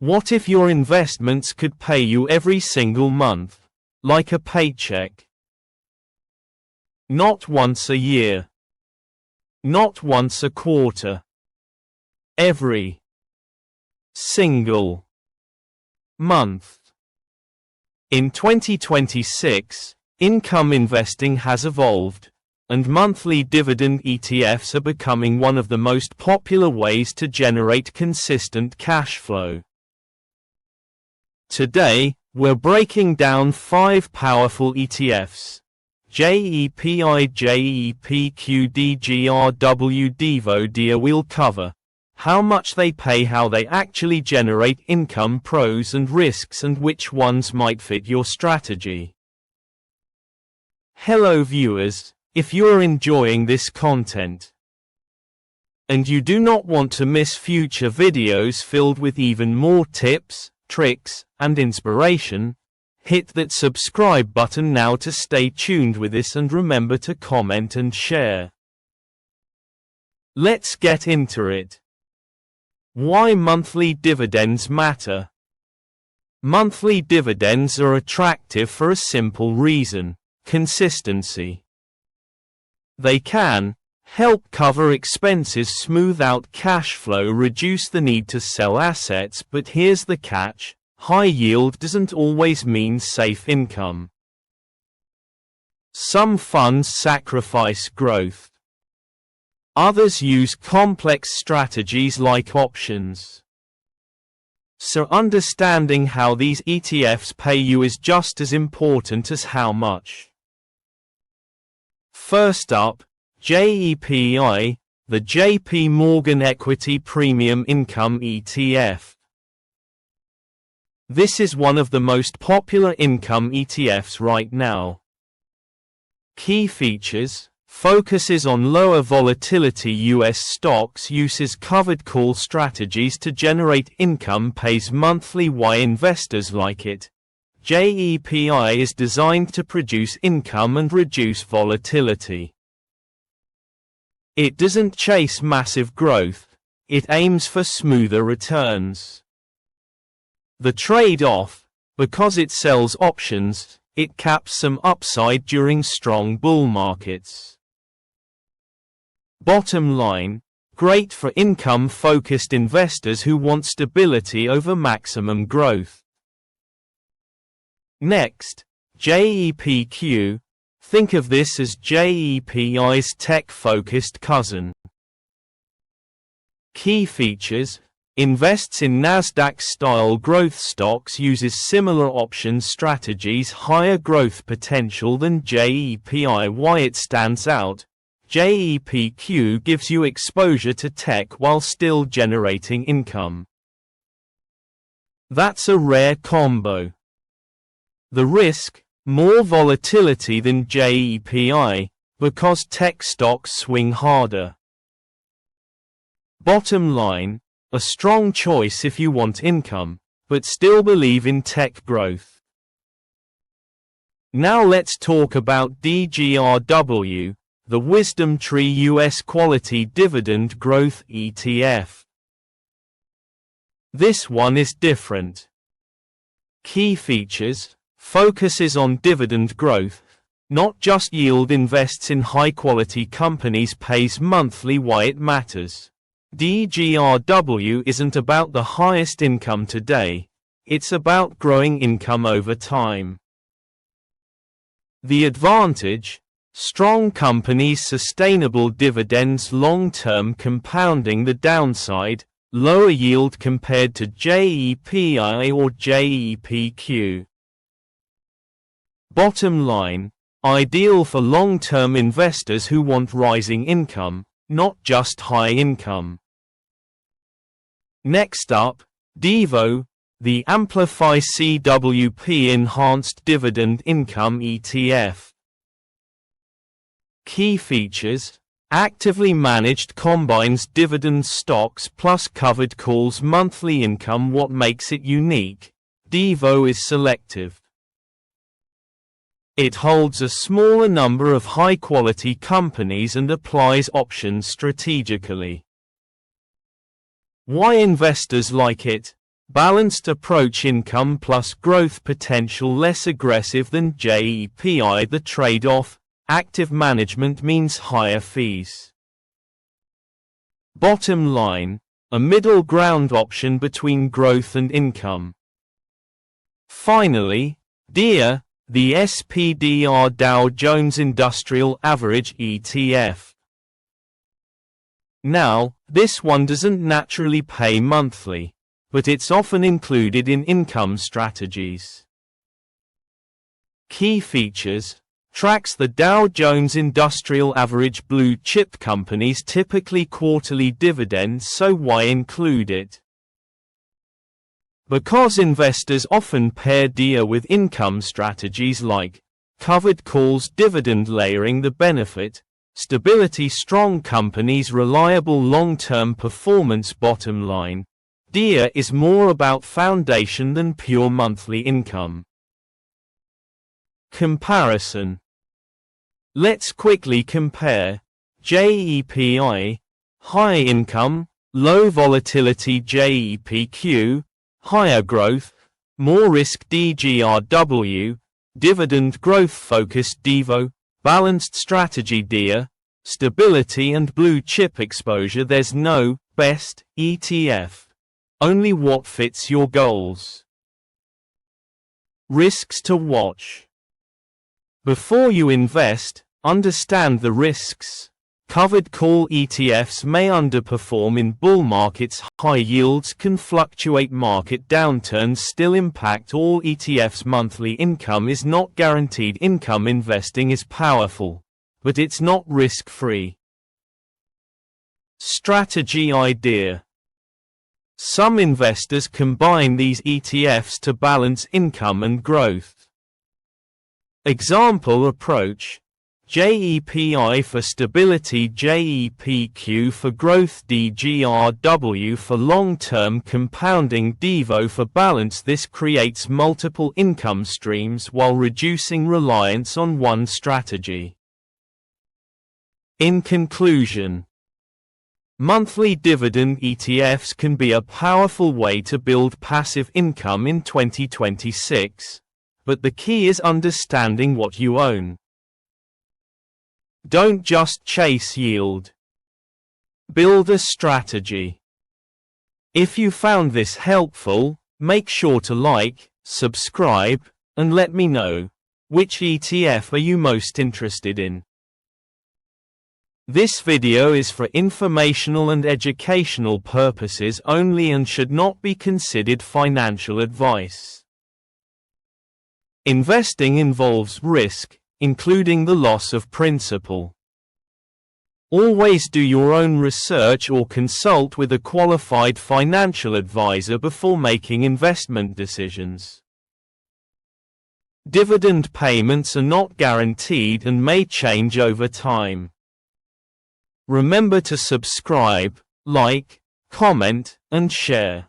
What if your investments could pay you every single month, like a paycheck? Not once a year. Not once a quarter. Every single month. In 2026, income investing has evolved, and monthly dividend ETFs are becoming one of the most popular ways to generate consistent cash flow. Today, we're breaking down 5 powerful ETFs. JEPI, JEPQ, DGRW, DEVO, DIA. We'll cover how much they pay, how they actually generate income, pros and risks, and which ones might fit your strategy. Hello viewers, if you are enjoying this content and you do not want to miss future videos filled with even more tips, tricks, and inspiration, hit that subscribe button now to stay tuned with this, and remember to comment and share. Let's get into it. Why monthly dividends matter. Monthly dividends are attractive for a simple reason: consistency. They can help cover expenses, smooth out cash flow, reduce the need to sell assets, but here's the catch: high yield doesn't always mean safe income. Some funds sacrifice growth. Others use complex strategies like options. So understanding how these ETFs pay you is just as important as how much. First up, JEPI, the JP Morgan Equity Premium Income ETF. This is one of the most popular income ETFs right now. Key features: focuses on lower volatility US stocks, uses covered call strategies to generate income, pays monthly. Why investors like it? JEPI is designed to produce income and reduce volatility. It doesn't chase massive growth, it aims for smoother returns. The trade-off: because it sells options, it caps some upside during strong bull markets. Bottom line: great for income-focused investors who want stability over maximum growth. Next, JEPQ. Think of this as JEPI's tech-focused cousin. Key features: invests in Nasdaq-style growth stocks, uses similar option strategies, higher growth potential than JEPI. Why it stands out? JEPQ gives you exposure to tech while still generating income. That's a rare combo. The risk: more volatility than JEPI, because tech stocks swing harder. Bottom line: a strong choice if you want income, but still believe in tech growth. Now let's talk about DGRW, the Wisdom Tree US Quality Dividend Growth ETF. This one is different. Key features: focuses on dividend growth, not just yield, invests in high-quality companies, pays monthly. Why it matters? DGRW isn't about the highest income today, it's about growing income over time. The advantage: strong companies, sustainable dividends, long-term compounding. The downside: lower yield compared to JEPI or JEPQ. Bottom line: ideal for long-term investors who want rising income, not just high income. Next up, DEVO, the Amplify CWP Enhanced Dividend Income ETF. Key features: actively managed, combines dividend stocks plus covered calls, monthly income. What makes it unique? DEVO is selective. It holds a smaller number of high-quality companies and applies options strategically. Why investors like it? Balanced approach, income plus growth potential less aggressive than JEPI. The trade-off, active management means higher fees. Bottom line, a middle ground option between growth and income. Finally, DIA, the SPDR Dow Jones Industrial Average ETF. Now, this one doesn't naturally pay monthly, but it's often included in income strategies. Key features: tracks the Dow Jones Industrial Average. Blue chip companies typically quarterly dividends, so why include it? Because investors often pair DIA with income strategies like covered calls, dividend layering. The benefit: stability, strong companies, reliable long-term performance. Bottom line, DIA is more about foundation than pure monthly income. Comparison. Let's quickly compare. JEPI, high income, low volatility. JEPQ, higher growth, more risk. DGRW, dividend growth focused. DEVO, balanced strategy. DIA, stability and blue chip exposure. There's no best ETF, only what fits your goals. Risks to watch. Before you invest, understand the risks. Covered call ETFs may underperform in bull markets. High yields can fluctuate. Market downturns still impact all ETFs. Monthly income is not guaranteed. Income investing is powerful, but it's not risk-free. Strategy idea. Some investors combine these ETFs to balance income and growth. Example approach: JEPI for stability, JEPQ for growth, DGRW for long-term compounding, DEVO for balance. This creates multiple income streams while reducing reliance on one strategy. In conclusion, monthly dividend ETFs can be a powerful way to build passive income in 2026, but the key is understanding what you own. Don't just chase yield. Build a strategy. If you found this helpful, make sure to like, subscribe, and let me know, which ETF are you most interested in. This video is for informational and educational purposes only and should not be considered financial advice. Investing involves risk, including the loss of principal. Always do your own research or consult with a qualified financial advisor before making investment decisions. Dividend payments are not guaranteed and may change over time. Remember to subscribe, like, comment, and share.